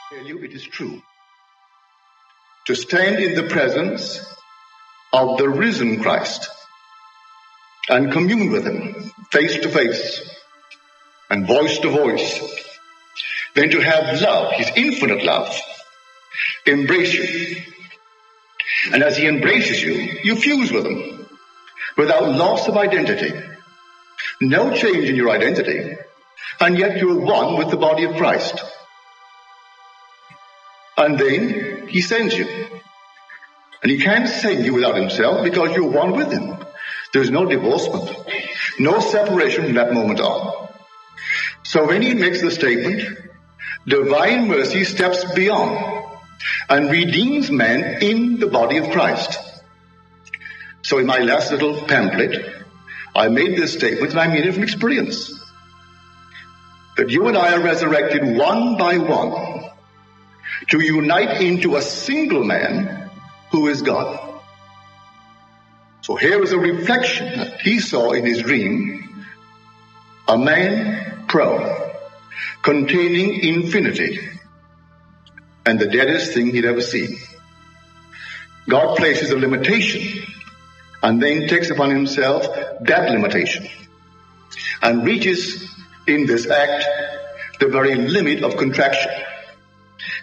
tell you it is true. To stand in the presence of the risen Christ and commune with him face to face and voice to voice, then to have love, his infinite love, embrace you. And as he embraces you, you fuse with him without loss of identity. No change in your identity, and yet you're one with the body of Christ. And then he sends you. And he can't send you without himself because you're one with him. There's no divorcement, no separation from that moment on. So when he makes the statement, divine mercy steps beyond and redeems man in the body of Christ. So in my last little pamphlet, I made this statement, and I mean it from experience, that you and I are resurrected one by one to unite into a single man who is God. So here is a reflection that he saw in his dream, a man prone, containing infinity, and the deadest thing he'd ever seen. God places a limitation and then takes upon himself that limitation and reaches in this act the very limit of contraction,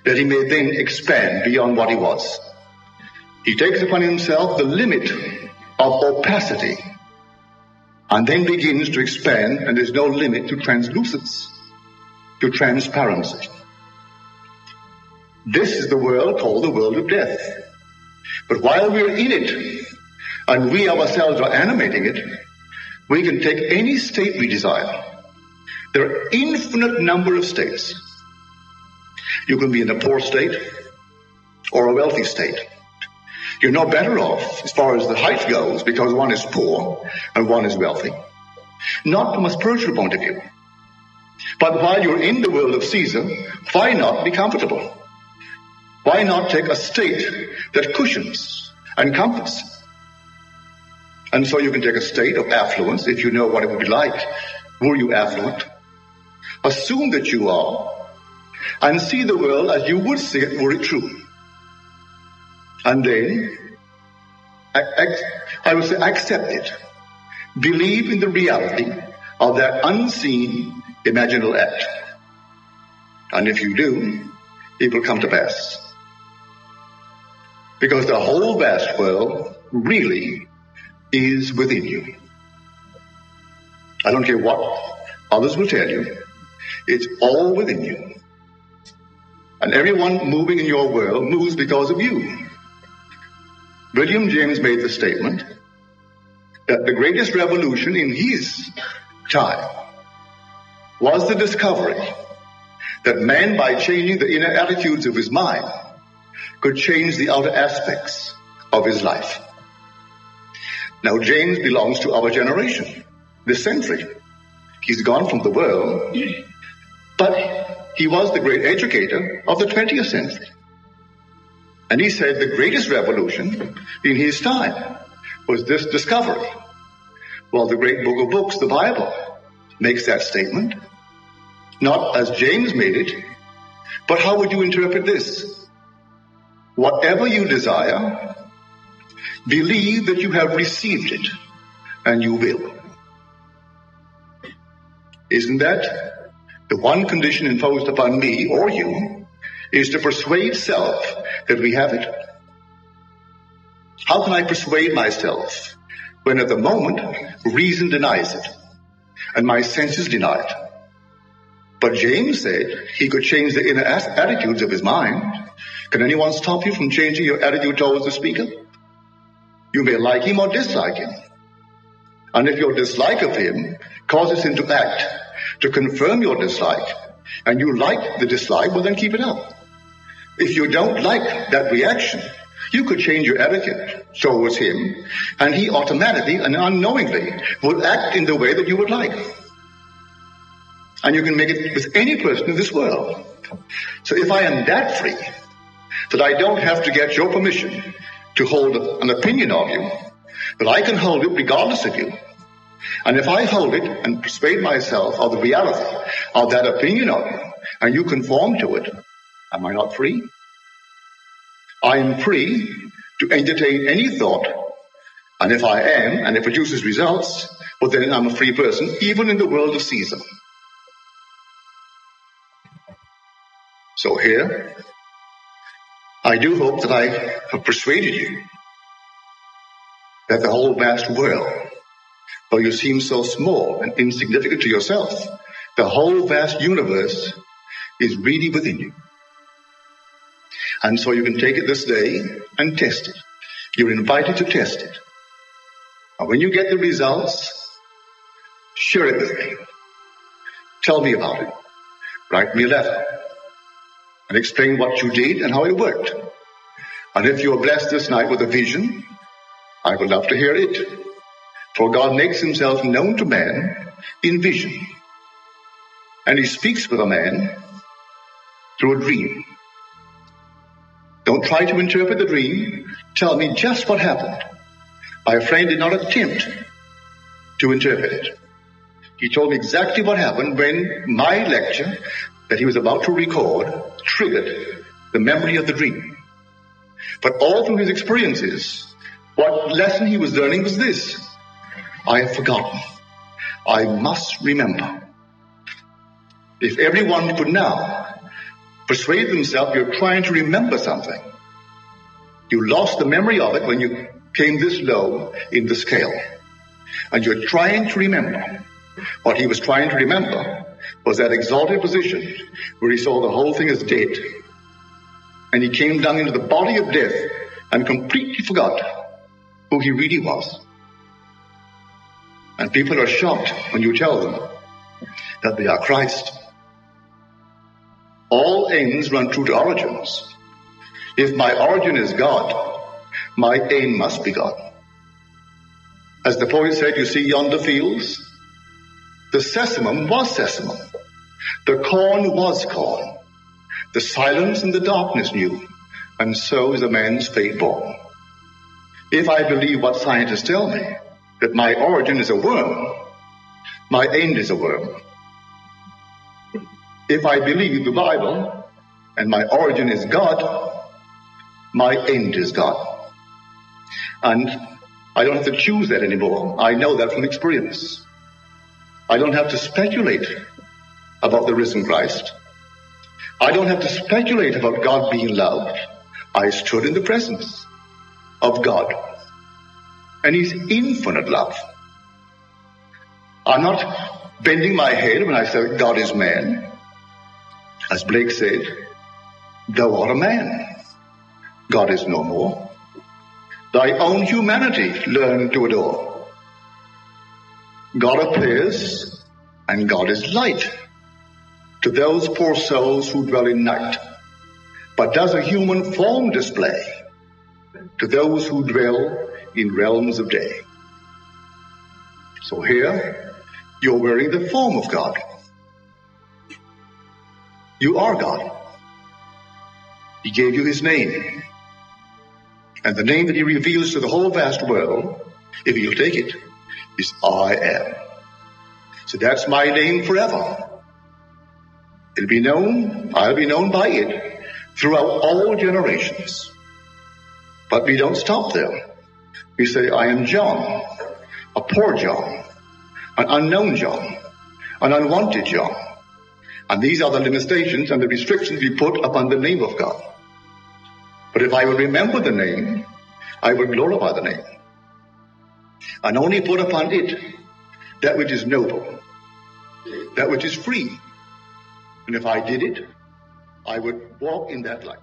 that he may then expand beyond what he was. He takes upon himself the limit of opacity and then begins to expand, and there's no limit to translucence, to transparency. This is the world called the world of death. But while we're in it, and we ourselves are animating it, we can take any state we desire. There are infinite number of states. You can be in a poor state or a wealthy state. You're no better off as far as the height goes because one is poor and one is wealthy. Not from a spiritual point of view. But while you're in the world of Caesar, why not be comfortable? Why not take a state that cushions and comforts? And so you can take a state of affluence if you know what it would be like were you affluent. Assume that you are, and see the world as you would see it were it true. And then, I would say, accept it. Believe in the reality of that unseen imaginal act. And if you do, it will come to pass. Because the whole vast world really is within you. I don't care what others will tell you. It's all within you. And everyone moving in your world moves because of you. William James made the statement that the greatest revolution in his time was the discovery that man, by changing the inner attitudes of his mind, could change the outer aspects of his life. Now, James belongs to our generation, this century. He's gone from the world, but he was the great educator of the 20th century. And he said the greatest revolution in his time was this discovery. Well, the great book of books, the Bible, makes that statement. Not as James made it, but how would you interpret this? Whatever you desire, believe that you have received it, and you will. Isn't that the one condition imposed upon me or you, is to persuade self that we have it? How can I persuade myself when at the moment reason denies it and my senses deny it? But James said he could change the inner attitudes of his mind. Can anyone stop you from changing your attitude towards the speaker? You may like him or dislike him. And if your dislike of him causes him to act to confirm your dislike, and you like the dislike, well then keep it up. If you don't like that reaction, you could change your attitude towards him, and he automatically and unknowingly would act in the way that you would like. And you can make it with any person in this world. So if I am that free, that I don't have to get your permission to hold an opinion of you, that I can hold it regardless of you. And if I hold it and persuade myself of the reality of that opinion of you, and you conform to it, Am I not free? I am free to entertain any thought, and if I am, and it produces results, well then I'm a free person, even in the world of Caesar. So here, I do hope that I have persuaded you that the whole vast world, though you seem so small and insignificant to yourself, the whole vast universe is really within you. And so you can take it this day and test it. You're invited to test it. And when you get the results, share it with me. Tell me about it. Write me a letter and explain what you did and how it worked. And if you are blessed this night with a vision, I would love to hear it. For God makes himself known to man in vision. And he speaks with a man through a dream. Don't try to interpret the dream. Tell me just what happened. My friend did not attempt to interpret it. He told me exactly what happened when my lecture that he was about to record triggered the memory of the dream. But all through his experiences, what lesson he was learning was this: I have forgotten. I must remember. If everyone could now persuade themselves you're trying to remember something, you lost the memory of it when you came this low in the scale, and you're trying to remember. What he was trying to remember was that exalted position where he saw the whole thing as dead, and he came down into the body of death and completely forgot who he really was. And people are shocked when you tell them that they are Christ. All ends run true to origins. If my origin is God, my aim must be God. As the poet said, you see yonder fields, the sesamum was sesamum, the corn was corn, the silence and the darkness knew, and so is a man's fate born. If I believe what scientists tell me, that my origin is a worm, my end is a worm. If I believe the Bible, and my origin is God, my end is God. And I don't have to choose that anymore. I know that from experience. I don't have to speculate about the risen Christ. I don't have to speculate about God being loved. I stood in the presence of God and his infinite love. I'm not bending my head when I say God is man. As Blake said, thou art a man. God is no more. Thy own humanity learn to adore. God appears, and God is light to those poor souls who dwell in night, but does a human form display to those who dwell in realms of day. So here, you're wearing the form of God. You are God. He gave you his name. And the name that he reveals to the whole vast world, if you'll take it, is I am. So that's my name forever. It'll be known, I'll be known by it throughout all generations. But we don't stop there. We say, I am John, a poor John, an unknown John, an unwanted John. And these are the limitations and the restrictions we put upon the name of God. But if I will remember the name, I will glorify the name. And only put upon it that which is noble, that which is free. And if I did it, I would walk in that light.